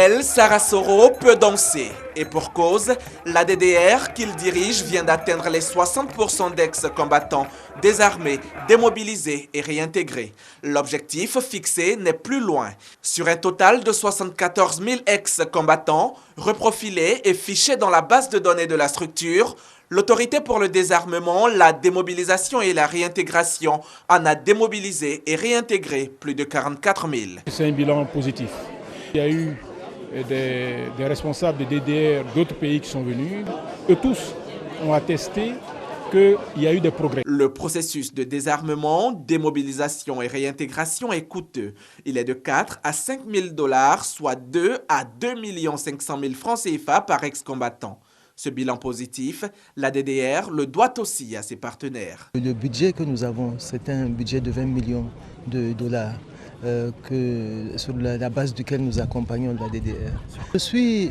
Fidel Sarasoro peut danser. Et pour cause, la DDR qu'il dirige vient d'atteindre les 60% d'ex-combattants désarmés, démobilisés et réintégrés. L'objectif fixé n'est plus loin. Sur un total de 74 000 ex-combattants, reprofilés et fichés dans la base de données de la structure, l'Autorité pour le désarmement, la démobilisation et la réintégration en a démobilisé et réintégré plus de 44 000. C'est un bilan positif. Il y a eu des responsables de DDR d'autres pays qui sont venus. Eux tous ont attesté qu'il y a eu des progrès. Le processus de désarmement, démobilisation et réintégration est coûteux. Il est de 4 à 5 000 $, soit 2 à 2 500 000 francs CFA par ex-combattant. Ce bilan positif, la DDR le doit aussi à ses partenaires. Le budget que nous avons, c'est un budget de 20 millions de dollars sur la base duquel nous accompagnons la DDR. Je suis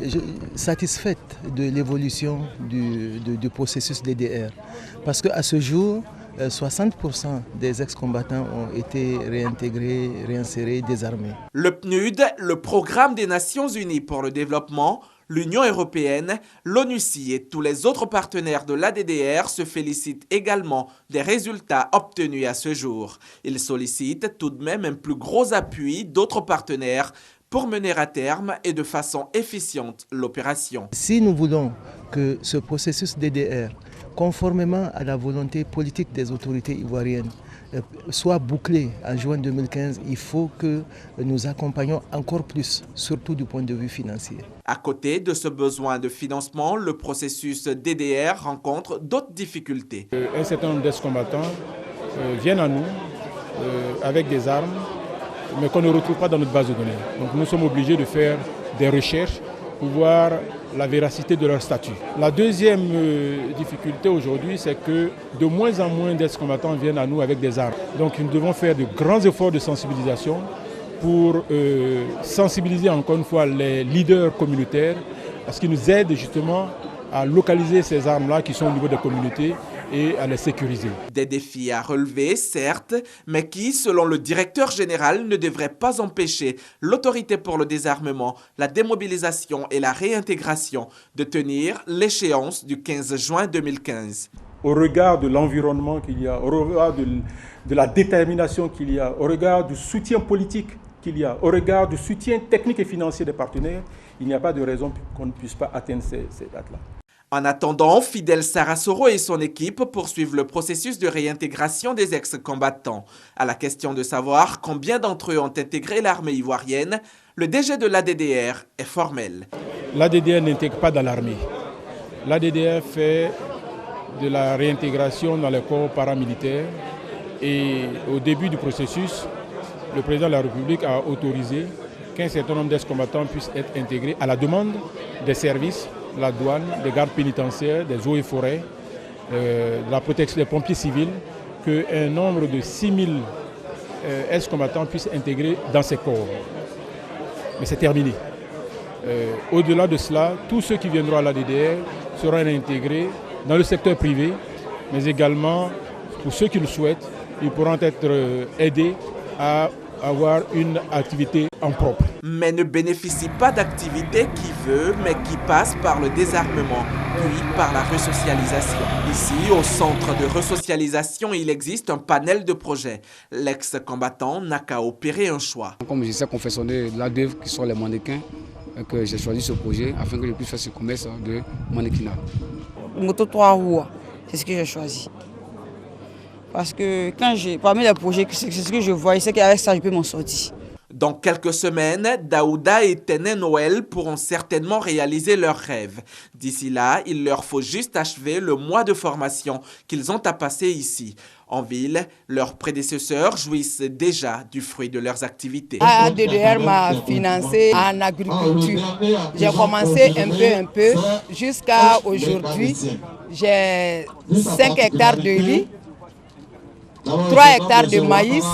satisfaite de l'évolution du processus DDR parce qu'à ce jour, 60% des ex-combattants ont été réintégrés, réinsérés, désarmés. Le PNUD, le Programme des Nations Unies pour le développement, l'Union européenne, l'ONUCI et tous les autres partenaires de l'ADDR se félicitent également des résultats obtenus à ce jour. Ils sollicitent tout de même un plus gros appui d'autres partenaires pour mener à terme et de façon efficiente l'opération. Si nous voulons que ce processus DDR, conformément à la volonté politique des autorités ivoiriennes, soit bouclé en juin 2015, il faut que nous accompagnions encore plus, surtout du point de vue financier. À côté de ce besoin de financement, le processus DDR rencontre d'autres difficultés. Un certain nombre d'ex-combattants viennent à nous avec des armes, mais qu'on ne retrouve pas dans notre base de données. Donc nous sommes obligés de faire des recherches pour voir la véracité de leur statut. La deuxième difficulté aujourd'hui, c'est que de moins en moins d'ex-combattants viennent à nous avec des armes. Donc nous devons faire de grands efforts de sensibilisation pour sensibiliser encore une fois les leaders communautaires à ce qui nous aide justement à localiser ces armes-là qui sont au niveau des communautés et à les sécuriser. Des défis à relever, certes, mais qui, selon le directeur général, ne devraient pas empêcher l'Autorité pour le désarmement, la démobilisation et la réintégration de tenir l'échéance du 15 juin 2015. Au regard de l'environnement qu'il y a, au regard de la détermination qu'il y a, au regard du soutien politique qu'il y a, au regard du soutien technique et financier des partenaires, il n'y a pas de raison qu'on ne puisse pas atteindre ces dates-là. En attendant, Fidel Sarasoro et son équipe poursuivent le processus de réintégration des ex-combattants. À la question de savoir combien d'entre eux ont intégré l'armée ivoirienne, le DG de l'ADDR est formel. L'ADDR n'intègre pas dans l'armée. L'ADDR fait de la réintégration dans les corps paramilitaires et au début du processus, le président de la République a autorisé qu'un certain nombre d'ex-combattants puissent être intégrés à la demande des services, la douane, des gardes pénitentiaires, des eaux et forêts, de la protection des pompiers civils, qu'un nombre de 6 000 ex-combattants puissent intégrer dans ces corps. Mais c'est terminé. Au-delà de cela, tous ceux qui viendront à la DDR seront intégrés dans le secteur privé, mais également, pour ceux qui le souhaitent, ils pourront être aidés à avoir une activité en propre. Mais ne bénéficie pas d'activité qui veut, mais qui passe par le désarmement, puis par la resocialisation. Ici, au centre de resocialisation, il existe un panel de projets. L'ex-combattant n'a qu'à opérer un choix. Comme je sais confectionner l'œuvre qui sont les mannequins, que j'ai choisi ce projet afin que je puisse faire ce commerce de mannequinat. Moto 3 roues, c'est ce que j'ai choisi. Parce que parmi les projets, c'est ce que je vois, c'est qu'avec ça, je peux m'en sortir. Dans quelques semaines, Daouda et Téné Noël pourront certainement réaliser leurs rêves. D'ici là, il leur faut juste achever le mois de formation qu'ils ont à passer ici. En ville, leurs prédécesseurs jouissent déjà du fruit de leurs activités. ADDR m'a financé en agriculture. J'ai commencé un peu, jusqu'à aujourd'hui. J'ai 5 hectares de riz, 3 hectares de maïs.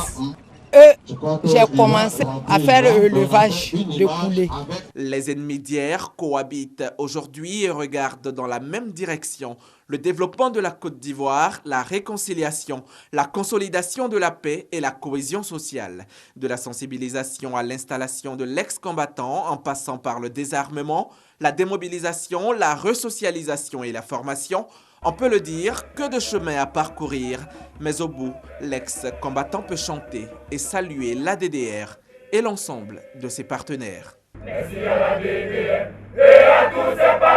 J'ai commencé à faire l'élevage de poulets. Les ennemis d'hier cohabitent aujourd'hui et regardent dans la même direction. le développement de la Côte d'Ivoire, la réconciliation, la consolidation de la paix et la cohésion sociale. De la sensibilisation à l'installation de l'ex-combattant en passant par le désarmement, la démobilisation, la resocialisation et la formation, on peut le dire, que de chemin à parcourir. Mais au bout, l'ex-combattant peut chanter et saluer la DDR et l'ensemble de ses partenaires. Merci à la DDR et à tous ses partenaires.